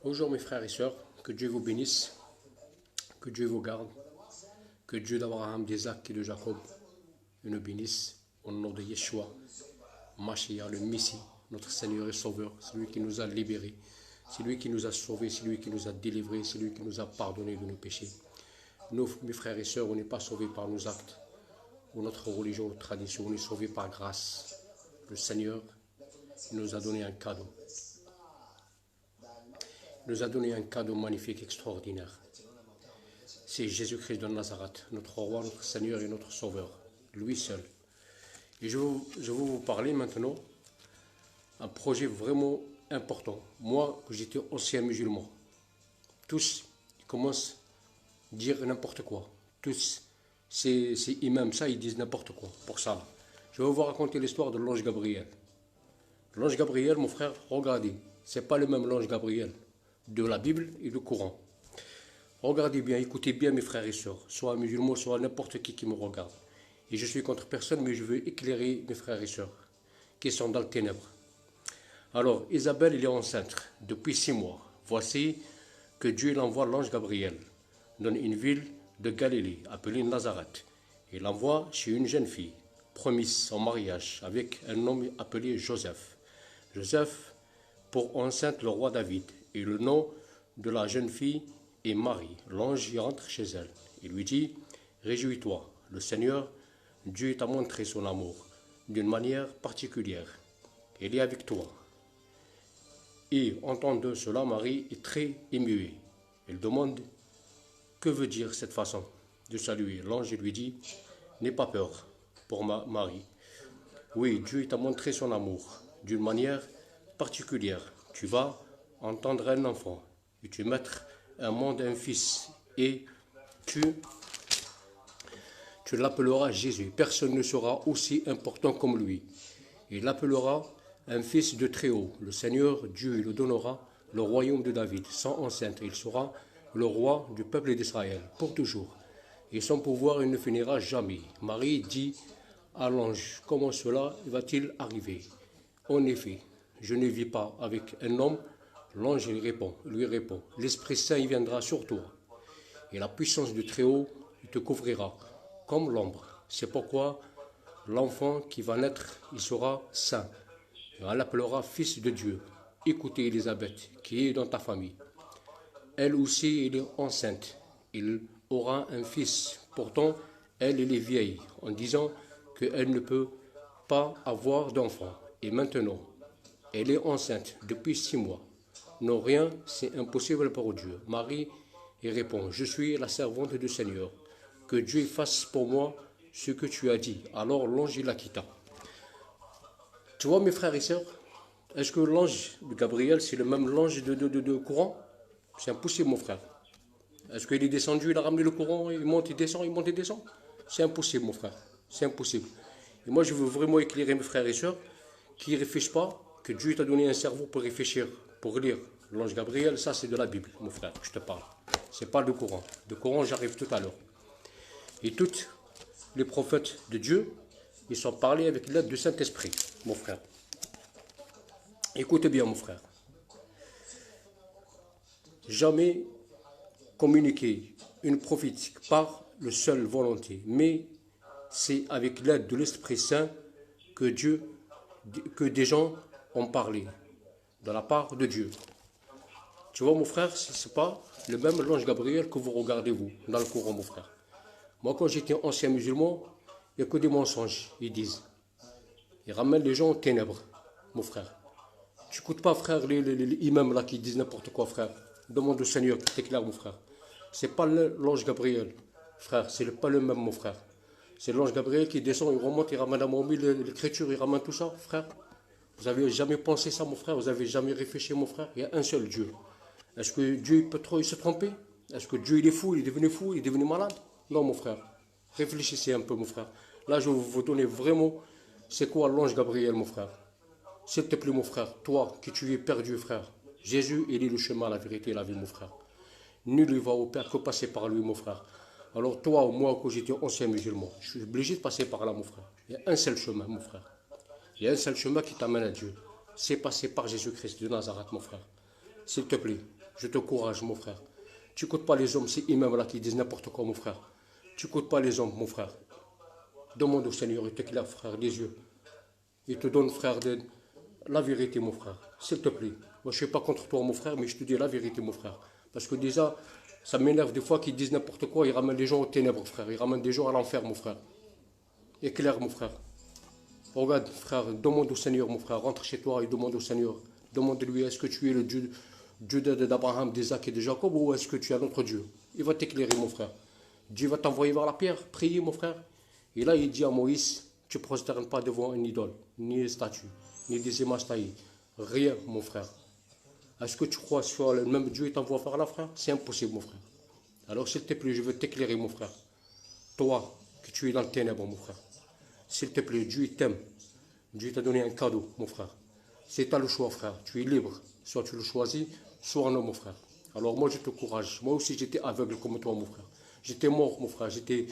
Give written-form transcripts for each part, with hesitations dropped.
Bonjour mes frères et sœurs, que Dieu vous bénisse, que Dieu vous garde, que Dieu d'Abraham, d'Isaac et de Jacob nous bénisse au nom de Yeshua, Mashiach, le Messie, notre Seigneur et Sauveur, celui qui nous a libérés, celui qui nous a sauvés, celui qui nous a délivrés, celui qui nous a pardonné de nos péchés. Nous, mes frères et sœurs, on n'est pas sauvés par nos actes ou notre religion ou tradition, on est sauvés par grâce. Le Seigneur nous a donné un cadeau. Il nous a donné un cadeau magnifique, extraordinaire. C'est Jésus-Christ de Nazareth, notre roi, notre Seigneur et notre Sauveur, lui seul. Et je vais vous parler maintenant d'un projet vraiment important. Moi, que j'étais ancien musulman, tous ils commencent à dire n'importe quoi. Tous, ces imams, ça, ils disent n'importe quoi. Pour ça, je vais vous raconter l'histoire de l'ange Gabriel. L'ange Gabriel, mon frère, regardez, ce n'est pas le même l'ange Gabriel de la Bible et du Coran. Regardez bien, écoutez bien mes frères et sœurs, soit musulmans, soit n'importe qui me regarde. Et je suis contre personne, mais je veux éclairer mes frères et sœurs qui sont dans le ténèbre. Alors, Isabelle, elle est enceinte depuis 6 mois. Voici que Dieu l'envoie l'ange Gabriel dans une ville de Galilée, appelée Nazareth. Il l'envoie chez une jeune fille, promise en mariage avec un homme appelé Joseph. Joseph, pour enceinte le roi David, et le nom de la jeune fille est Marie. L'ange y entre chez elle. Il lui dit, réjouis-toi, le Seigneur, Dieu t'a montré son amour d'une manière particulière. Il est avec toi. Et entendant cela, Marie est très émue. Elle demande, que veut dire cette façon de saluer? L'ange lui dit, n'aie pas peur pour Marie. Oui, Dieu t'a montré son amour d'une manière particulière. Tu vas entendre un enfant, et tu mettre un monde un fils, et tu l'appelleras Jésus. Personne ne sera aussi important comme lui. Il l'appellera un fils de Très-Haut. Le Seigneur Dieu lui donnera le royaume de David, sans enceinte. Il sera le roi du peuple d'Israël pour toujours. Et son pouvoir, il ne finira jamais. Marie dit à l'ange, comment cela va-t-il arriver? En effet, je ne vis pas avec un homme. L'ange lui répond, l'Esprit Saint il viendra sur toi, et la puissance du Très-Haut te couvrira comme l'ombre. C'est pourquoi l'enfant qui va naître, il sera saint. Et on l'appellera fils de Dieu. Écoutez Élisabeth, qui est dans ta famille. Elle aussi, elle est enceinte. Il aura un fils. Pourtant, elle est vieille, en disant qu'elle ne peut pas avoir d'enfant. Et maintenant, elle est enceinte depuis 6 mois. Non, rien, c'est impossible pour Dieu. Marie y répond, je suis la servante du Seigneur. Que Dieu fasse pour moi ce que tu as dit. Alors l'ange la quitta. Tu vois mes frères et sœurs, est-ce que l'ange de Gabriel, c'est le même l'ange de courant? C'est impossible mon frère. Est-ce qu'il est descendu, il a ramené le courant, il monte, il descend, il monte, il descend? C'est impossible mon frère, c'est impossible. Et moi je veux vraiment éclairer mes frères et sœurs qui ne réfléchissent pas, que Dieu t'a donné un cerveau pour réfléchir, pour lire. L'ange Gabriel, ça c'est de la Bible, mon frère, que je te parle. C'est pas le Coran. Le Coran, j'arrive tout à l'heure. Et tous les prophètes de Dieu, ils sont parlés avec l'aide du Saint-Esprit, mon frère. Écoute bien, mon frère. Jamais communiquer une prophétie par le seul volonté, mais c'est avec l'aide de l'Esprit Saint que des gens ont parlé, de la part de Dieu. Tu vois, mon frère, ce n'est pas le même l'ange Gabriel que vous regardez, vous, dans le Coran, mon frère. Moi, quand j'étais ancien musulman, il n'y a que des mensonges, ils disent. Ils ramènent les gens aux ténèbres, mon frère. Tu n'écoutes pas, frère, les imams là qui disent n'importe quoi, frère. Demande au Seigneur qui t'éclaire, mon frère. Ce n'est pas l'ange Gabriel, frère, ce n'est pas le même, mon frère. C'est l'ange Gabriel qui descend, il remonte, il ramène à Mohamed l'écriture, il ramène tout ça, frère. Vous n'avez jamais pensé ça, mon frère? Vous n'avez jamais réfléchi, mon frère? Il y a un seul Dieu. Est-ce que Dieu peut trop se tromper? Est-ce que Dieu il est fou, il est devenu malade? Non, mon frère. Réfléchissez un peu, mon frère. Là, je vais vous donner vraiment c'est quoi l'ange Gabriel, mon frère. S'il te plaît, mon frère, toi qui tu es perdu, frère. Jésus, il est le chemin, la vérité et la vie, mon frère. Nul ne va au Père que passer par lui, mon frère. Alors toi ou moi, quand j'étais ancien musulman, je suis obligé de passer par là, mon frère. Il y a un seul chemin, mon frère. Il y a un seul chemin qui t'amène à Dieu. C'est passer par Jésus-Christ de Nazareth, mon frère. S'il te plaît, Je te encourage, mon frère. Tu n'écoutes pas les hommes, ces imams-là qui disent n'importe quoi, mon frère. Tu n'écoutes pas les hommes, mon frère. Demande au Seigneur, il t'éclaire, frère, les yeux. Il te donne, frère, la vérité, mon frère. S'il te plaît. Moi, je ne suis pas contre toi, mon frère, mais je te dis la vérité, mon frère. Parce que déjà, ça m'énerve des fois qu'ils disent n'importe quoi, ils ramènent les gens aux ténèbres, frère. Ils ramènent des gens à l'enfer, mon frère. Éclaire, mon frère. Regarde, frère, demande au Seigneur, mon frère. Rentre chez toi et demande au Seigneur. Demande-lui, est-ce que tu es le Dieu d'Abraham, d'Isaac et de Jacob, ou est-ce que tu es un autre Dieu? Il va t'éclairer, mon frère. Dieu va t'envoyer vers la pierre, prier, mon frère. Et là, il dit à Moïse, tu ne prosternes pas devant une idole, ni une statue, ni des images taillées. Rien, mon frère. Est-ce que tu crois sur le même Dieu et t'envoie vers là, frère? C'est impossible, mon frère. Alors, s'il te plaît, je veux t'éclairer, mon frère. Toi, que tu es dans le ténèbre, mon frère. S'il te plaît, Dieu t'aime. Dieu t'a donné un cadeau, mon frère. C'est tu as le choix, frère. Tu es libre. Soit tu le choisis, soit non, mon frère. Alors moi, je te courage. Moi aussi, j'étais aveugle comme toi, mon frère. J'étais mort, mon frère. J'étais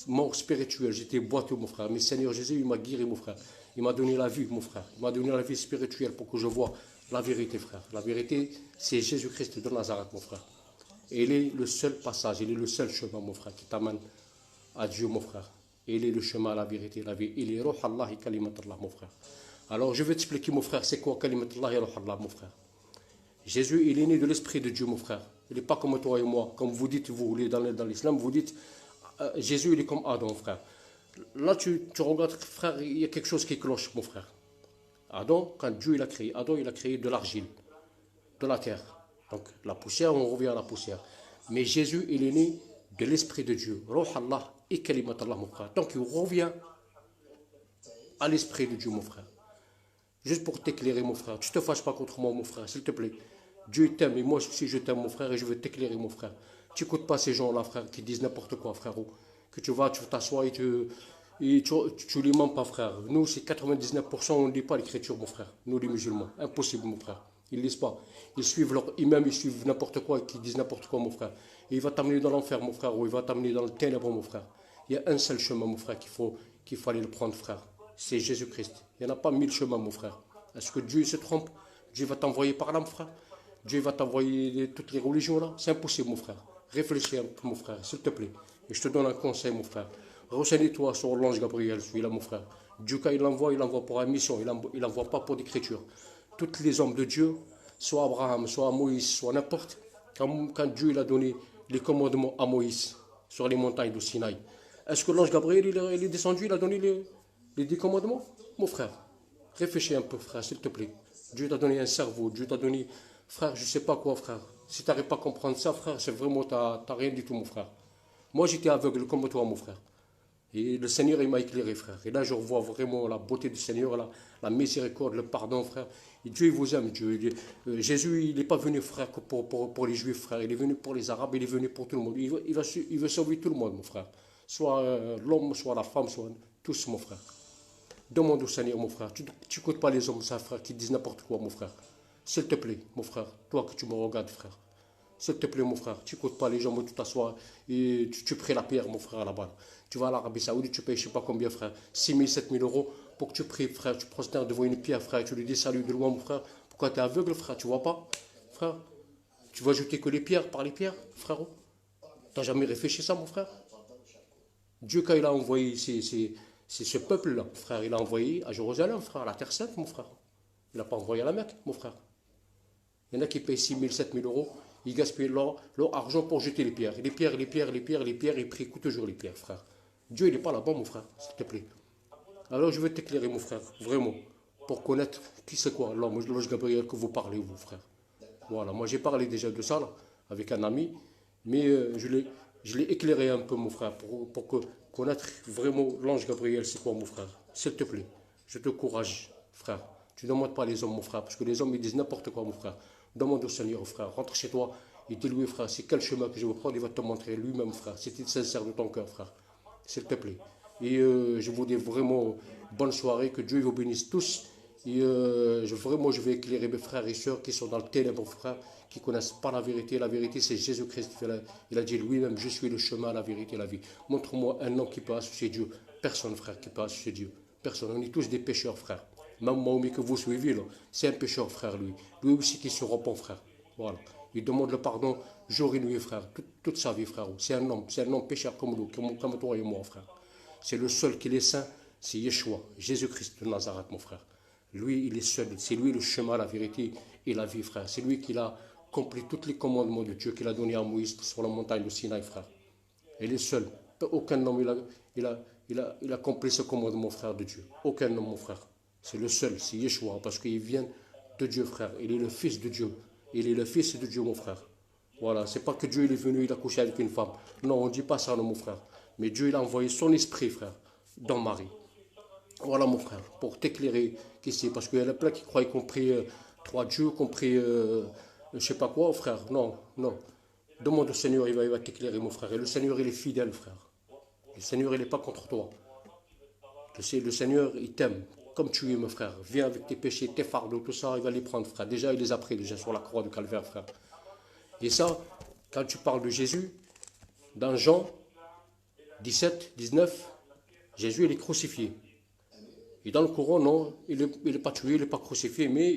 mort spirituel. J'étais boiteux, mon frère. Mais Seigneur Jésus, il m'a guéri, mon frère. Il m'a donné la vie, mon frère. Il m'a donné la vie spirituelle pour que je voie la vérité, frère. La vérité, c'est Jésus-Christ de Nazareth, mon frère. Et il est le seul passage, il est le seul chemin, mon frère, qui t'amène à Dieu, mon frère. Et il est le chemin à la vérité, la vie. Il est Ruh Allah et Kalimat Allah, mon frère. Alors, je vais t'expliquer, mon frère, c'est quoi Kalimat Allah et Ruh Allah, mon frère. Jésus, il est né de l'Esprit de Dieu, mon frère. Il n'est pas comme toi et moi. Comme vous dites, vous, dans l'islam, vous dites, Jésus, il est comme Adam, frère. Là, tu regardes, frère, il y a quelque chose qui cloche, mon frère. Adam, quand Dieu il a créé, Adam, il a créé de l'argile, de la terre. Donc, la poussière, on revient à la poussière. Mais Jésus, il est né de l'Esprit de Dieu. Ruh Allah et Kalimat Allah, mon frère. Donc, il revient à l'Esprit de Dieu, mon frère. Juste pour t'éclairer, mon frère. Tu ne te fâches pas contre moi, mon frère, s'il te plaît. Dieu t'aime et moi aussi je t'aime, mon frère, et je veux t'éclairer, mon frère. Tu n'écoutes pas ces gens-là, frère, qui disent n'importe quoi, frérot. Que tu vas, tu t'assois et tu les mens pas, frère. Nous, c'est 99%, on ne lit pas l'écriture, mon frère. Nous, les musulmans. Impossible, mon frère. Ils ne lisent pas. Ils suivent leur imam, ils suivent n'importe quoi, qui disent n'importe quoi, mon frère. Et il va t'amener dans l'enfer, mon frère, ou il va t'amener dans le ténèbre, mon frère. Il y a un seul chemin, mon frère, qu'il fallait le prendre, frère. C'est Jésus-Christ. Il n'y en a pas 1000 chemins, mon frère. Est-ce que Dieu se trompe? Dieu va t'envoyer par là, mon frère. Dieu va t'envoyer toutes les religions là. C'est impossible, mon frère. Réfléchis un peu, mon frère, s'il te plaît. Et je te donne un conseil, mon frère. Renseigne-toi sur l'ange Gabriel, celui-là, mon frère. Dieu, quand il envoie pour une mission. Il n'envoie pas pour d'écriture. Tous les hommes de Dieu, soit Abraham, soit Moïse, soit n'importe, quand Dieu il a donné les commandements à Moïse sur les montagnes de Sinaï, est-ce que l'ange Gabriel il est descendu, il a donné les 10 commandements? Mon frère, réfléchis un peu, frère, s'il te plaît. Dieu t'a donné un cerveau, Dieu t'a donné... Frère, je ne sais pas quoi, frère. Si tu n'arrives pas à comprendre ça, frère, c'est vraiment, tu n'as rien du tout, mon frère. Moi, j'étais aveugle comme toi, mon frère. Et le Seigneur, il m'a éclairé, frère. Et là, je revois vraiment la beauté du Seigneur, la miséricorde, le pardon, frère. Et Dieu, il vous aime. Jésus, il n'est pas venu, frère, que pour les Juifs, frère. Il est venu pour les Arabes, il est venu pour tout le monde. Il veut sauver tout le monde, mon frère. Soit l'homme, soit la femme, soit tous, mon frère. Demande au Seigneur, mon frère. Tu n'écoutes pas les hommes, ça, frère, qui disent n'importe quoi, mon frère. S'il te plaît, mon frère, toi que tu me regardes, frère. S'il te plaît, mon frère, tu n'écoutes pas les gens, tu t'assois et tu pries la pierre, mon frère, là-bas. Tu vas à l'Arabie Saoudite, tu payes je ne sais pas combien, frère, 6 000, 7 000 euros pour que tu pries, frère. Tu prosternes devant une pierre, frère, tu lui dis salut de loin, mon frère. Pourquoi tu es aveugle, frère? Tu vois pas, frère? Tu vas jeter que les pierres par les pierres, frérot? Tu n'as jamais réfléchi ça, mon frère? Dieu, quand il a envoyé ce peuple-là, frère, il a envoyé à Jérusalem, frère, à la Terre Sainte, mon frère. Il n'a pas envoyé à la Mecque, mon frère. Il y en a qui payent 6 000, 7 000 euros. Ils gaspillent leur argent pour jeter les pierres. Les pierres, ils prient toujours les pierres, frère. Dieu, il n'est pas là-bas, mon frère, s'il te plaît. Alors, je vais t'éclairer, mon frère, vraiment, pour connaître qui c'est quoi, l'ange Gabriel que vous parlez, vous, frère. Voilà, moi, j'ai parlé déjà de ça, là, avec un ami, mais je l'ai éclairé un peu, mon frère, pour connaître vraiment l'ange Gabriel, c'est quoi, mon frère. S'il te plaît, je te encourage, frère. Tu ne demandes pas les hommes, mon frère, parce que les hommes, ils disent n'importe quoi, mon frère. Demande au Seigneur, frère. Rentre chez toi et dis-lui, frère, c'est quel chemin que je veux prendre, il va te montrer lui-même, frère. Si tu es sincère de ton cœur, frère. S'il te plaît. Et je vous dis vraiment bonne soirée, que Dieu vous bénisse tous. Et vraiment, je vais éclairer mes frères et sœurs qui sont dans le ténèbre, frère, qui ne connaissent pas la vérité. La vérité, c'est Jésus-Christ. Il a dit lui-même, je suis le chemin, la vérité, la vie. Montre-moi un homme qui peut associer Dieu. Personne, frère, qui peut associer Dieu. Personne. On est tous des pécheurs, frère. Même Mahomet que vous suivez, c'est un pécheur, frère, lui. Lui aussi qui se repent, frère. Voilà. Il demande le pardon jour et nuit, frère, toute sa vie, frère. C'est un homme pécheur comme nous, comme toi et moi, frère. C'est le seul qui est saint, c'est Yeshua, Jésus-Christ de Nazareth, mon frère. Lui, il est seul, c'est lui le chemin, la vérité et la vie, frère. C'est lui qui a accompli tous les commandements de Dieu qu'il a donnés à Moïse sur la montagne de Sinaï, frère. Il est seul. Aucun homme, il a accompli ce commandement, frère de Dieu. Aucun homme, mon frère. C'est le seul, c'est Yeshua, parce qu'il vient de Dieu, frère. Il est le fils de Dieu. Il est le fils de Dieu, mon frère. Voilà, c'est pas que Dieu il est venu, il a couché avec une femme. Non, on ne dit pas ça, non, mon frère. Mais Dieu, il a envoyé son esprit, frère, dans Marie. Voilà, mon frère, pour t'éclairer qui c'est. Parce qu'il y en a plein qui croient qu'on prie trois dieux, qu'on prie je sais pas quoi, frère. Non, non. Demande au Seigneur, il va t'éclairer, mon frère. Et le Seigneur, il est fidèle, frère. Le Seigneur, il n'est pas contre toi. Le Seigneur, il t'aime comme tu es, mon frère. Viens avec tes péchés, tes fardeaux, tout ça, il va les prendre, frère. Déjà, il les a pris, déjà, sur la croix du calvaire, frère. Et ça, quand tu parles de Jésus, dans Jean 17, 19, Jésus, il est crucifié. Et dans le Coran, non, il n'est pas tué, il n'est pas crucifié, mais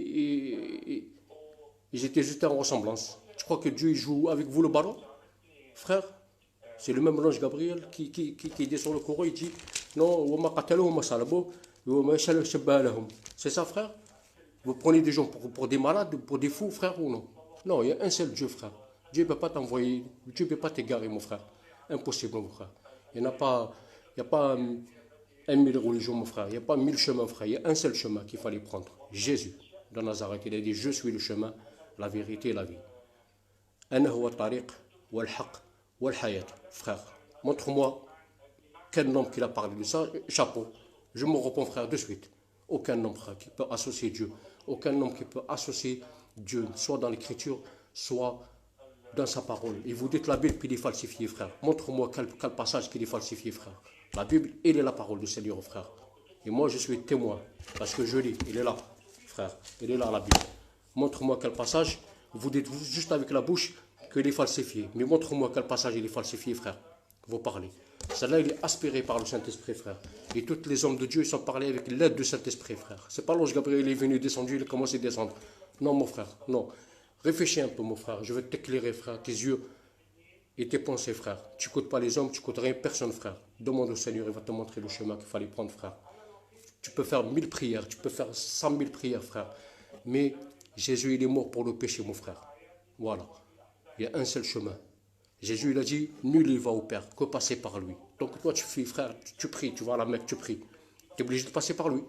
ils étaient juste en ressemblance. Tu crois que Dieu il joue avec vous le ballon, frère? C'est le même ange Gabriel qui dit sur le Coran, il dit non, c'est ça, frère? Vous prenez des gens pour des malades, pour des fous, frère, ou non? Non, il y a un seul Dieu, frère. Dieu ne peut pas t'envoyer, Dieu ne peut pas t'égarer, mon frère. Impossible, mon frère. Il n'y a pas 1000 religions, mon frère. Il n'y a pas 1000 chemins, frère. Il y a un seul chemin qu'il fallait prendre. Jésus, de Nazareth. Il a dit, je suis le chemin, la vérité et la vie. Frère, montre-moi quel homme qui a parlé de ça. Chapeau. Je me réponds, frère, de suite. Aucun homme, frère, qui peut associer Dieu. Aucun homme qui peut associer Dieu, soit dans l'écriture, soit dans sa parole. Et vous dites la Bible, puis il est falsifié, frère. Montre-moi quel passage qu'il est falsifié, frère. La Bible, elle est la parole du Seigneur, frère. Et moi, je suis témoin, parce que je lis, il est là, frère. Il est là, la Bible. Montre-moi quel passage. Vous dites juste avec la bouche qu'il est falsifié. Mais montre-moi quel passage il est falsifié, frère. Vous parlez. Celle-là, il est aspiré par le Saint-Esprit, frère. Et tous les hommes de Dieu, ils sont parlés avec l'aide du Saint-Esprit, frère. C'est pas l'ange Gabriel, il est venu descendu, il a commencé à descendre. Non, mon frère, non. Réfléchis un peu, mon frère. Je vais t'éclairer, frère. Tes yeux et tes pensées, frère. Tu n'écoutes pas les hommes, tu n'écoutes rien, personne, frère. Demande au Seigneur, il va te montrer le chemin qu'il fallait prendre, frère. Tu peux faire 1000 prières, tu peux faire 100 000 prières, frère. Mais Jésus, il est mort pour le péché, mon frère. Voilà. Il y a un seul chemin. Jésus, il a dit, nul il va au Père, que passer par lui. Donc toi, tu fais, frère, tu pries, tu vas à la Mecque, tu pries. Tu es obligé de passer par lui.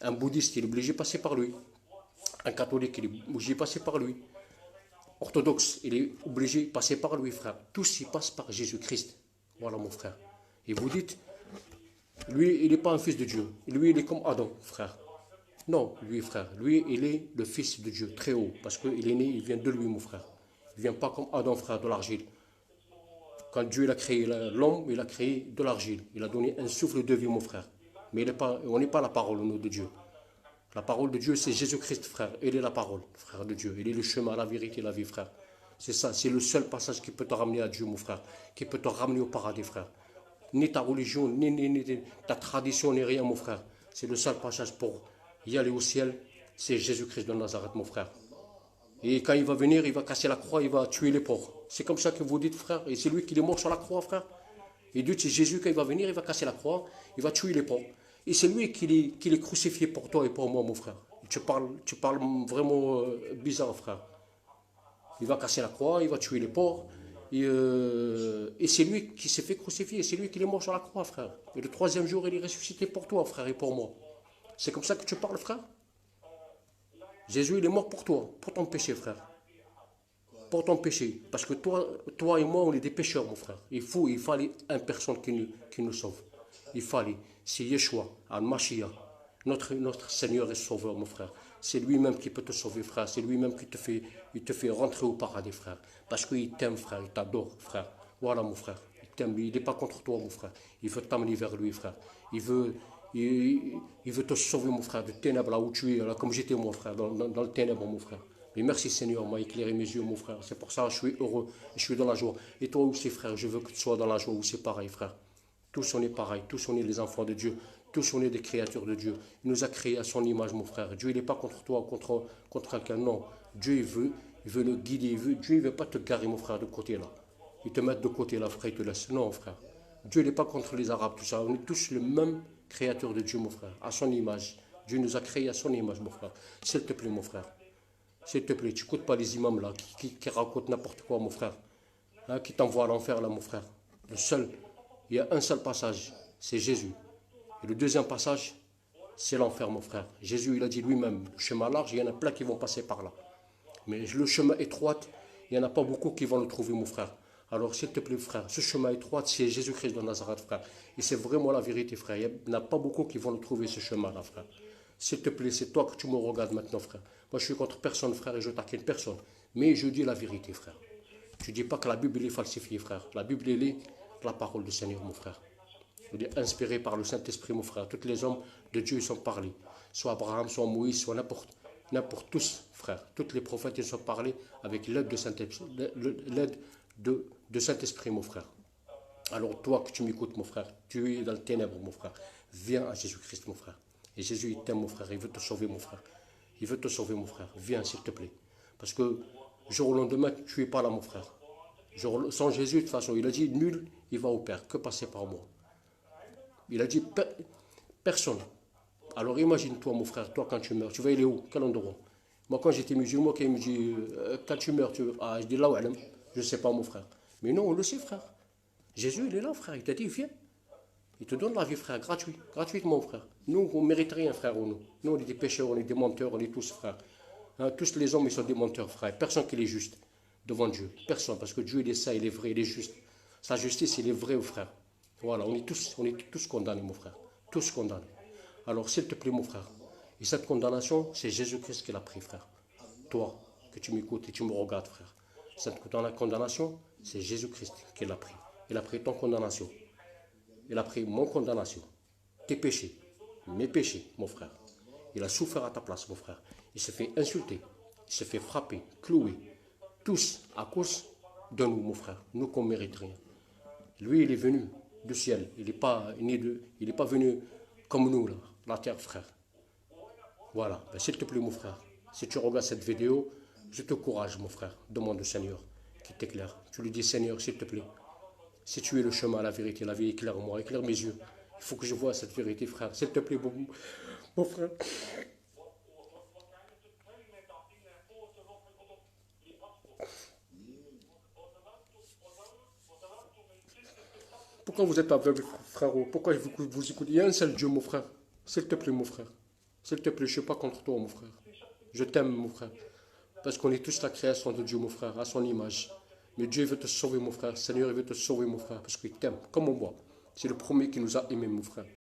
Un bouddhiste, il est obligé de passer par lui. Un catholique, il est obligé de passer par lui. Orthodoxe, il est obligé de passer par lui, frère. Tous y passent par Jésus-Christ. Voilà, mon frère. Et vous dites, lui, il n'est pas un fils de Dieu. Lui, il est comme Adam, frère. Non, lui, frère. Lui, il est le fils de Dieu, très haut. Parce qu'il est né, il vient de lui, mon frère. Il ne vient pas comme Adam, frère, de l'argile. Quand Dieu il a créé l'homme, il a créé de l'argile. Il a donné un souffle de vie, mon frère. Mais on n'est pas la parole au nom de Dieu. La parole de Dieu, c'est Jésus-Christ, frère. Il est la parole, frère de Dieu. Il est le chemin, la vérité, la vie, frère. C'est ça, c'est le seul passage qui peut te ramener à Dieu, mon frère. Qui peut te ramener au paradis, frère. Ni ta religion, ni ta tradition, ni rien, mon frère. C'est le seul passage pour y aller au ciel. C'est Jésus-Christ de Nazareth, mon frère. Et quand il va venir, il va casser la croix, il va tuer les porcs. C'est comme ça que vous dites, frère. Et c'est lui qui est mort sur la croix, frère. Et Dieu, c'est Jésus, quand il va venir, il va casser la croix, il va tuer les porcs. Et c'est lui qui est crucifié pour toi et pour moi, mon frère. Tu parles vraiment bizarre, frère. Il va casser la croix, il va tuer les porcs. Et c'est lui qui s'est fait crucifier. C'est lui qui est mort sur la croix, frère. Et le troisième jour, il est ressuscité pour toi, frère, et pour moi. C'est comme ça que tu parles, frère. Jésus, il est mort pour toi, pour ton péché, frère. Pour ton péché. Parce que toi et moi, on est des pécheurs, mon frère. Il fallait une personne qui nous sauve. Il fallait. C'est Yeshua, Al-Mashiach, notre Seigneur et Sauveur, mon frère. C'est lui-même qui peut te sauver, frère. C'est lui-même qui te fait rentrer au paradis, frère. Parce qu'il t'aime, frère. Il t'adore, frère. Voilà, mon frère. Il t'aime. Il n'est pas contre toi, mon frère. Il veut t'amener vers lui, frère. Il veut te sauver, mon frère, de ténèbres, là où tu es, là, comme j'étais, mon frère, dans le ténèbre, mon frère. Mais merci, Seigneur, m'a éclairé mes yeux, mon frère. C'est pour ça que je suis heureux, je suis dans la joie. Et toi aussi, frère, je veux que tu sois dans la joie, où c'est pareil, frère. Tous on est pareil, tous on est les enfants de Dieu, tous on est des créatures de Dieu. Il nous a créés à son image, mon frère. Dieu, il n'est pas contre toi, contre quelqu'un, non. Dieu, Il veut le guider. Dieu ne veut pas te garer, mon frère, de côté là. Il te met de côté là, frère, il te laisse. Non, frère. Dieu n'est pas contre les Arabes, tout ça. On est tous le même créateur de Dieu, mon frère, à son image. Dieu nous a créés à son image, mon frère. S'il te plaît, mon frère. S'il te plaît, tu n'écoutes pas les imams là, qui racontent n'importe quoi, mon frère. Hein, qui t'envoient à l'enfer là, mon frère. Le seul, il y a un seul passage, c'est Jésus. Et le deuxième passage, c'est l'enfer, mon frère. Jésus, il a dit lui-même, le chemin large, il y en a plein qui vont passer par là. Mais le chemin étroit, il n'y en a pas beaucoup qui vont le trouver, mon frère. Alors, s'il te plaît, frère, ce chemin étroit, c'est Jésus-Christ de Nazareth, frère. Et c'est vraiment la vérité, frère. Il n'y en a pas beaucoup qui vont le trouver, ce chemin-là, frère. S'il te plaît, c'est toi que tu me regardes maintenant, frère. Moi, je suis contre personne, frère, et je taquine personne. Mais je dis la vérité, frère. Tu ne dis pas que la Bible est falsifiée, frère. La Bible, elle est la parole du Seigneur, mon frère. Elle est inspirée par le Saint-Esprit, mon frère. Tous les hommes de Dieu, ils sont parlés. Soit Abraham, soit Moïse, soit n'importe tous, frère. Tous les prophètes, ils sont parlés avec l'aide de Saint-Esprit, mon frère. Alors toi que tu m'écoutes, mon frère, tu es dans le ténèbre, mon frère. Viens à Jésus-Christ, mon frère. Et Jésus, il t'aime, mon frère. Il veut te sauver, mon frère. Il veut te sauver, mon frère. Viens, s'il te plaît. Parce que jour au lendemain, tu n'es pas là, mon frère. Sans Jésus, de toute façon, il a dit, nul, il va au Père, que passer par moi. Il a dit, personne. Alors imagine-toi, mon frère, toi quand tu meurs, tu vas aller où? Quel endroit? Moi, quand j'étais musulman, quand il me dit, quand tu meurs, ah, je dis là, ouais, je ne sais pas, mon frère. Mais non, on le sait, frère. Jésus, il est là, frère. Il t'a dit, viens. Il te donne la vie, frère, gratuitement, frère. Nous, on ne mérite rien, frère, nous. Nous, on est des pécheurs, on est des menteurs, on est tous, frère. Hein, tous les hommes, ils sont des menteurs, frère. Personne qui est juste devant Dieu. Personne, parce que Dieu, il est saint, il est vrai, il est juste. Sa justice, il est vrai, frère. Voilà, on est tous condamnés, mon frère. Tous condamnés. Alors, s'il te plaît, mon frère, et cette condamnation, c'est Jésus-Christ qui l'a pris, frère. Toi, que tu m'écoutes et tu me regardes, frère. Cette condamnation, c'est Jésus-Christ qui l'a pris. Il a pris ton condamnation. Il a pris mon condamnation. Tes péchés, mes péchés, mon frère. Il a souffert à ta place, mon frère. Il s'est fait insulter. Il s'est fait frapper, clouer. Tous à cause de nous, mon frère. Nous qu'on ne mérite rien. Lui, il est venu du ciel. Il n'est pas venu comme nous, là, la terre, frère. Voilà. Ben, s'il te plaît, mon frère, si tu regardes cette vidéo, je te courage, mon frère. Demande au Seigneur qui t'éclaire. Tu lui dis, Seigneur, s'il te plaît, si tu es le chemin, la vérité, la vie, éclaire-moi, éclaire mes yeux. Il faut que je voie cette vérité, frère. S'il te plaît, mon frère. Pourquoi vous êtes aveugle, frérot? Pourquoi vous écoutez? Il y a un seul Dieu, mon frère. S'il te plaît, mon frère. S'il te plaît, je ne suis pas contre toi, mon frère. Je t'aime, mon frère. Parce qu'on est tous la création de Dieu, mon frère, à son image. Mais Dieu veut te sauver, mon frère. Seigneur, il veut te sauver, mon frère, parce qu'il t'aime, comme moi. C'est le premier qui nous a aimés, mon frère.